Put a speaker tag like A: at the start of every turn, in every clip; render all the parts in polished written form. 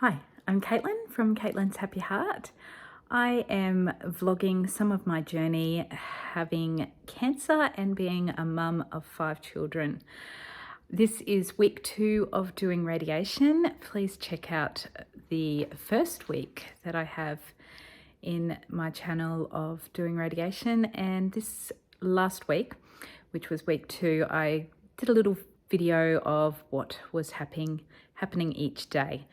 A: Hi, I'm Caitlin from Caitlin's Happy Heart. I am vlogging some of my journey having cancer and being a mum of 5 children. This is week 2 of doing radiation. Please check out the first week that I have in my channel of doing radiation, and this last week, which was week 2, I did a little video of what was happening each day.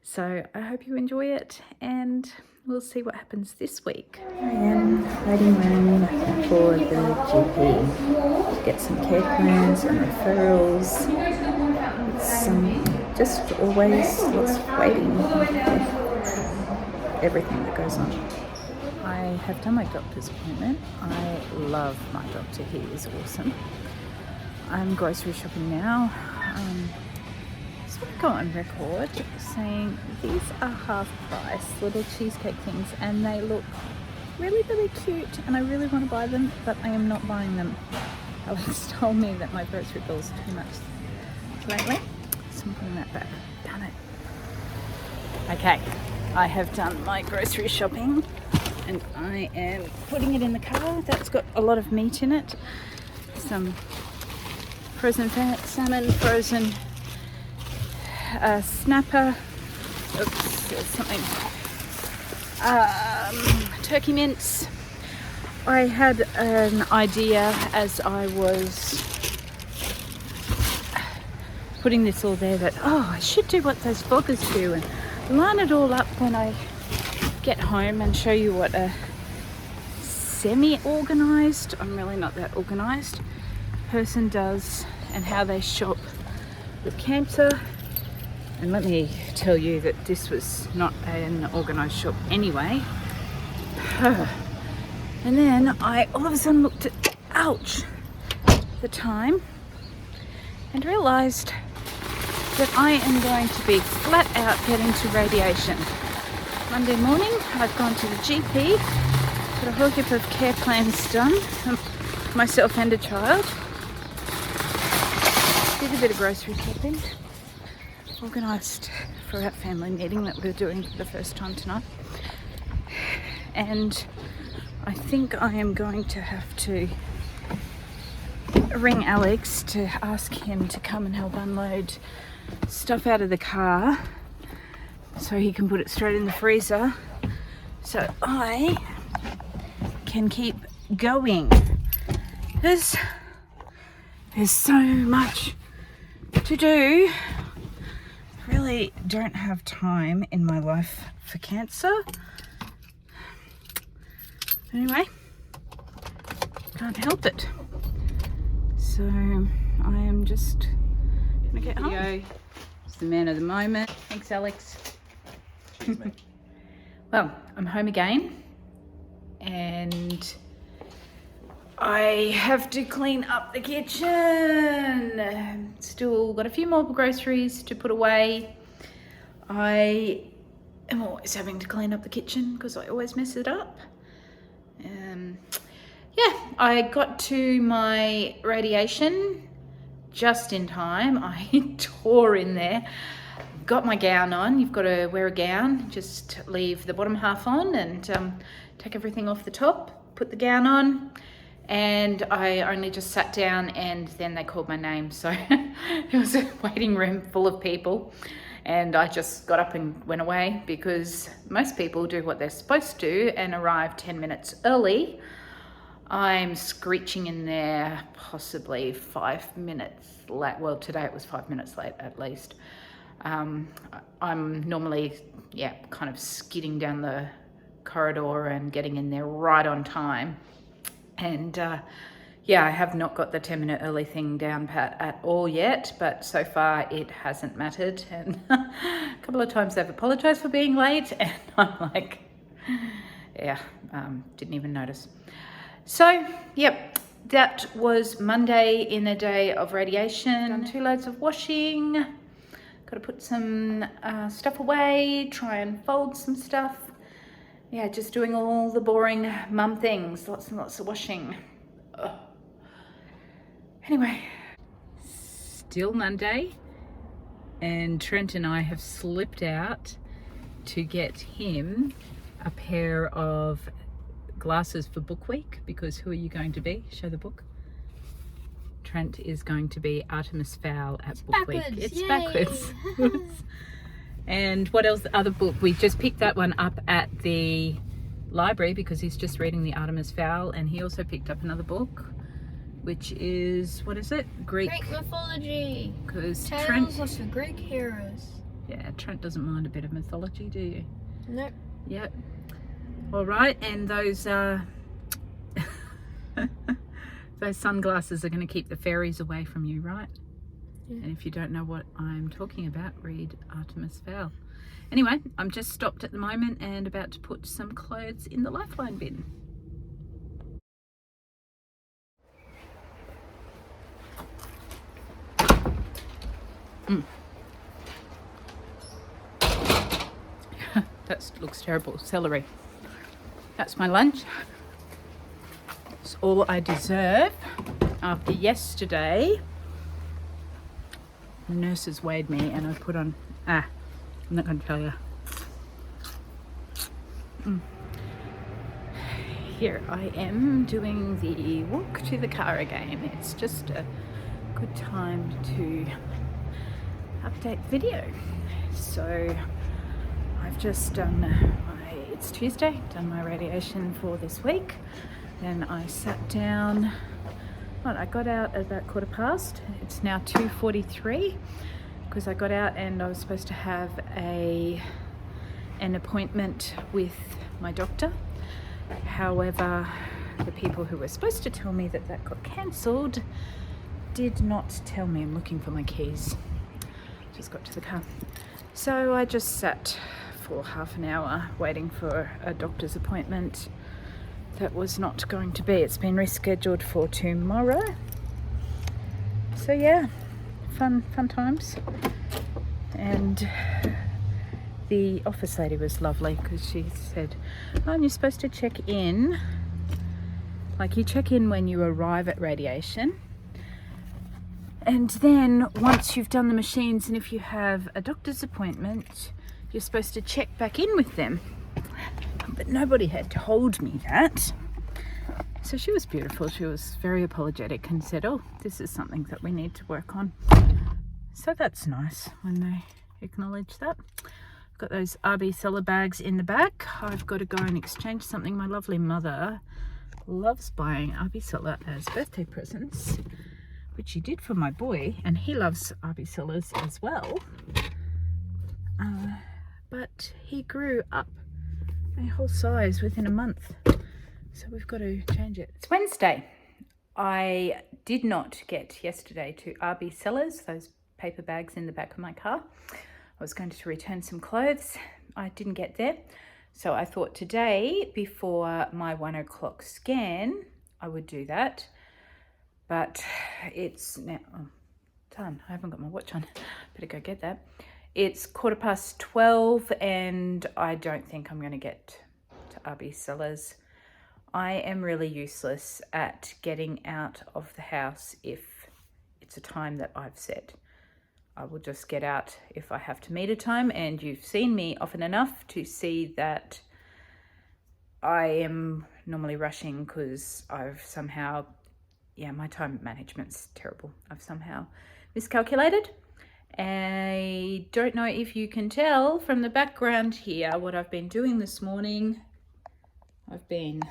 A: So I hope you enjoy it, and we'll see what happens this week. I am waiting room for the GP to get some care plans and referrals. It's just always lots of waiting with everything that goes on. I have done my doctor's appointment. I love my doctor, he is awesome. I'm grocery shopping now. So I go on record saying these are half price little cheesecake things, and they look really, really cute, and I really want to buy them, but I am not buying them. Alex told me that my grocery bill is too much lately, so I'm putting that back. Darn it. Okay, I have done my grocery shopping and I am putting it in the car. That's got a lot of meat in it. Some frozen salmon, frozen snapper, oops, there's something, turkey mince. I had an idea as I was putting this all there that, I should do what those vloggers do and line it all up when I get home and show you what a semi-organised, I'm really not that organised, person does and how they shop with cancer. And let me tell you that this was not an organised shop anyway. And then I all of a sudden looked at, the time, and realised that I am going to be flat out getting to radiation. Monday morning, I've gone to the GP, got a whole heap of care plans done, myself and a child. Did a bit of grocery shopping. Organised for our family meeting that we're doing for the first time tonight, and I think I am going to have to ring Alex to ask him to come and help unload stuff out of the car so he can put it straight in the freezer so I can keep going. There's so much to do. Really don't have time in my life for cancer. Anyway, can't help it. So I am just gonna get home. It's the man of the moment. Thanks, Alex. Well, I'm home again, and I have to clean up the kitchen. Still got a few more groceries to put away. I am always having to clean up the kitchen because I always mess it up. Yeah, I got to my radiation just in time. I tore in there. Got my gown on. You've got to wear a gown. Just leave the bottom half on and take everything off the top. Put the gown on. And I only just sat down, and then they called my name. So it was a waiting room full of people, and I just got up and went away because most people do what they're supposed to do and arrive 10 minutes early. I'm screeching in there possibly 5 minutes late. Well, today it was 5 minutes late at least. I'm normally, kind of skidding down the corridor and getting in there right on time. And I have not got the 10-minute early thing down pat at all yet, but so far it hasn't mattered. And a couple of times they've apologized for being late, and I'm like, didn't even notice. So, that was Monday in a day of radiation. Done 2 loads of washing. Got to put some stuff away, try and fold some stuff. Yeah, just doing all the boring mum things, lots and lots of washing. Ugh. Anyway, still Monday, and Trent and I have slipped out to get him a pair of glasses for book week, because who are you going to be? Show the book. Trent is going to be Artemis Fowl at book week. It's
B: Yay.
A: backwards. And what else? The other book, we just picked that one up at the library because he's just reading the Artemis Fowl, and he also picked up another book, which is, what is it? Greek
B: mythology.
A: Because
B: Tales of the Greek heroes.
A: Yeah, Trent doesn't mind a bit of mythology, do you?
B: Nope.
A: Yep. All right, and those those sunglasses are going to keep the fairies away from you, right? Yeah. And if you don't know what I'm talking about, read Artemis Fowl. Anyway, I'm just stopped at the moment and about to put some clothes in the lifeline bin. That looks terrible. Celery. That's my lunch. It's all I deserve after yesterday. The nurses weighed me and I put on, I'm not going to tell you. Here I am doing the walk to the car again. It's just a good time to update video. So I've just done it's Tuesday, done my radiation for this week. Then I sat down, I got out at about 15:15. It's now 2:43 because I got out and I was supposed to have an appointment with my doctor. However, the people who were supposed to tell me that got cancelled did not tell me. I'm looking for my keys. Just got to the car. So I just sat for half an hour waiting for a doctor's appointment that was not going to be. It's been rescheduled for tomorrow. So yeah, fun times. And the office lady was lovely because she said, "Oh, you're supposed to check in. Like you check in when you arrive at radiation. And then once you've done the machines and if you have a doctor's appointment, you're supposed to check back in with them." But nobody had told me that. So she was beautiful. She was very apologetic and said, "Oh, this is something that we need to work on." So that's nice when they acknowledge that. I've got those RB Seller bags in the back. I've got to go and exchange something. My lovely mother loves buying RB Seller as birthday presents, which she did for my boy, and he loves RB Sellers as well. But he grew up a whole size within a month, so we've got to change it. It's Wednesday. I did not get yesterday to RB Sellers, those paper bags in the back of my car. I was going to return some clothes. I didn't get there, so I thought today before my 1 o'clock scan I would do that. But it's now done. I haven't got my watch on. Better go get that. It's 12:15 and I don't think I'm going to get to RB Sellers. I am really useless at getting out of the house if it's a time that I've set. I will just get out if I have to meet a time, and you've seen me often enough to see that I am normally rushing because I've somehow, my time management's terrible. I've somehow miscalculated. I don't know if you can tell from the background here what I've been doing this morning. I've been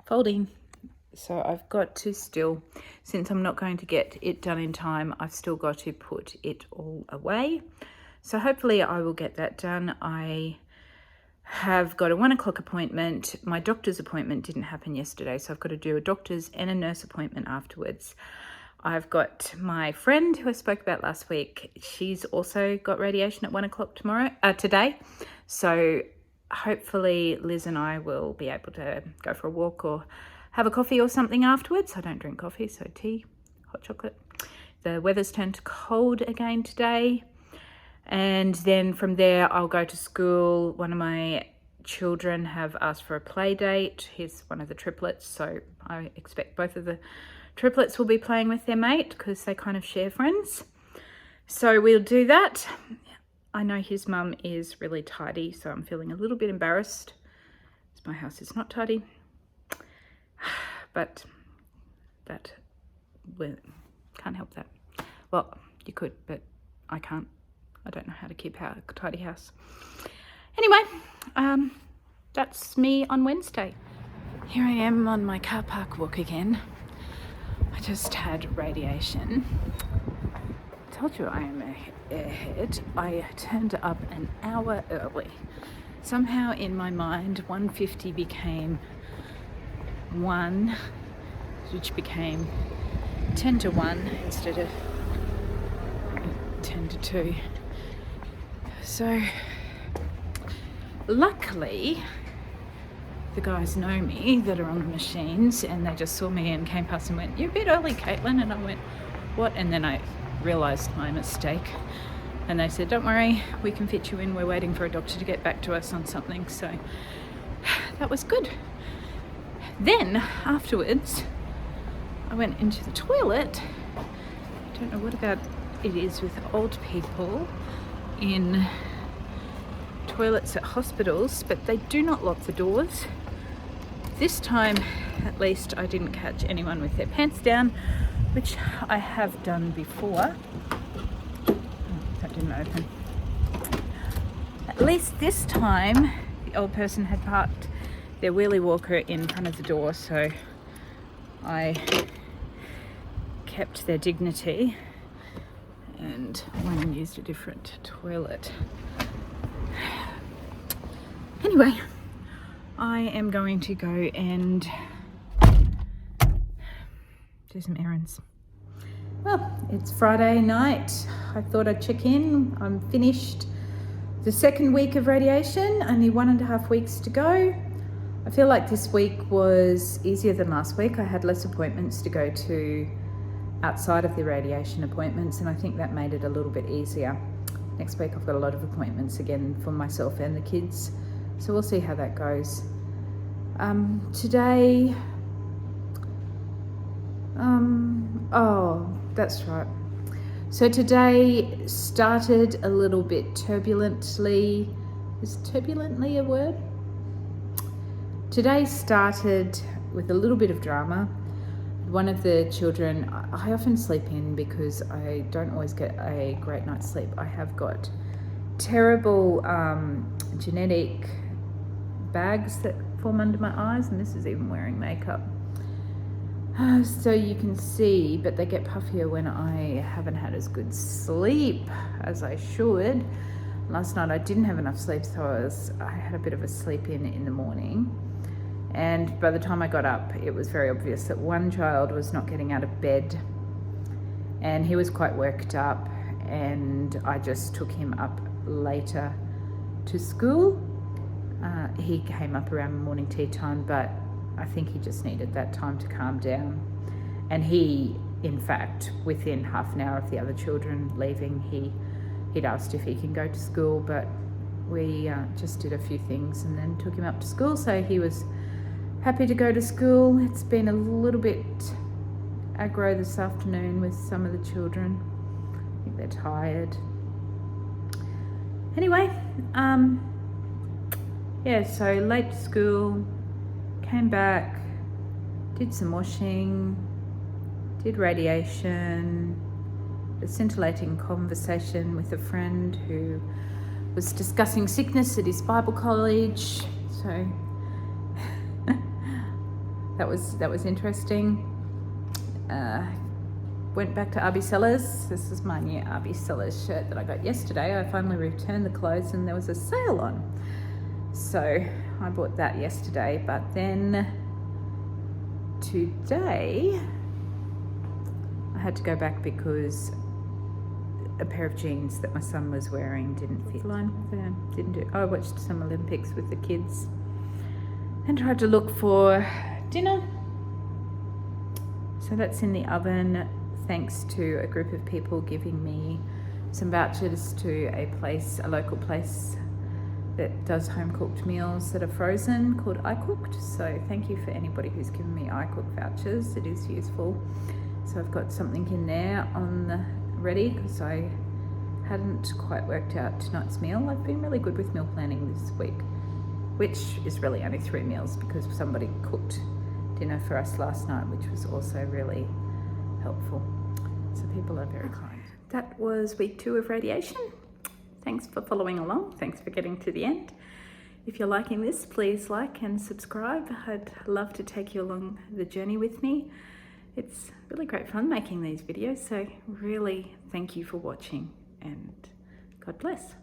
A: folding. So I've got to still, since I'm not going to get it done in time, I've still got to put it all away. So hopefully I will get that done. I have got a 1 o'clock appointment. My doctor's appointment didn't happen yesterday, so I've got to do a doctor's and a nurse appointment afterwards. I've got my friend who I spoke about last week. She's also got radiation at 1 o'clock today. So hopefully Liz and I will be able to go for a walk or have a coffee or something afterwards. I don't drink coffee, so tea, hot chocolate. The weather's turned cold again today. And then from there, I'll go to school. One of my children have asked for a play date. He's one of the triplets, so I expect both of the triplets will be playing with their mate because they kind of share friends. So we'll do that. I know his mum is really tidy, so I'm feeling a little bit embarrassed. My house is not tidy, but that, well, can't help that. Well, you could, but I can't. I don't know how to keep a tidy house. Anyway, that's me on Wednesday. Here I am on my car park walk again. I just had radiation. I told you I am a airhead. I turned up an hour early. Somehow in my mind 1:50 became 1, which became 10 to 1 instead of 10 to 2. So luckily the guys know me that are on the machines, and they just saw me and came past and went, "You're a bit early, Caitlin." And I went, "What?" And then I realised my mistake. And they said, "Don't worry, we can fit you in. We're waiting for a doctor to get back to us on something." So that was good. Then afterwards, I went into the toilet. I don't know what about it is with old people in toilets at hospitals, but they do not lock the doors. This time, at least, I didn't catch anyone with their pants down, which I have done before. That didn't open. At least this time, the old person had parked their wheelie walker in front of the door, so I kept their dignity and went and used a different toilet. Anyway, I am going to go and do some errands. Well, it's Friday night. I thought I'd check in. I'm finished the second week of radiation, only 1.5 weeks to go. I feel like this week was easier than last week. I had less appointments to go to outside of the radiation appointments, and I think that made it a little bit easier. Next week I've got a lot of appointments again for myself and the kids, so we'll see how that goes. Today, oh, that's right. So today started a little bit turbulently. Is turbulently a word? Today started with a little bit of drama. One of the children, I often sleep in because I don't always get a great night's sleep. I have got terrible genetic bags that form under my eyes, and this is even wearing makeup. So you can see, but they get puffier when I haven't had as good sleep as I should. Last night I didn't have enough sleep, so I had a bit of a sleep in the morning. And by the time I got up, it was very obvious that one child was not getting out of bed, and he was quite worked up, and I just took him up later to school. He came up around morning tea time, but I think he just needed that time to calm down. And he, in fact, within half an hour of the other children leaving, he'd asked if he can go to school, but we just did a few things and then took him up to school. So he was happy to go to school. It's been a little bit aggro this afternoon with some of the children. I think they're tired. Anyway, yeah, so late to school, came back, did some washing, did radiation, a scintillating conversation with a friend who was discussing sickness at his Bible college. So that was interesting. Went back to RB Sellers. This is my new RB Sellers shirt that I got yesterday. I finally returned the clothes and there was a sale on. So I bought that yesterday, but then today I had to go back because a pair of jeans that my son was wearing didn't fit. I watched some Olympics with the kids and tried to look for dinner. So that's in the oven, thanks to a group of people giving me some vouchers to a local place that does home cooked meals that are frozen called iCooked. So thank you for anybody who's given me iCook vouchers. It is useful. So I've got something in there on the ready because I hadn't quite worked out tonight's meal. I've been really good with meal planning this week, which is really only 3 meals because somebody cooked dinner for us last night, which was also really helpful. So people are very kind. That was week 2 of radiation. Thanks for following along. Thanks for getting to the end. If you're liking this, please like and subscribe. I'd love to take you along the journey with me. It's really great fun making these videos, so really thank you for watching and God bless.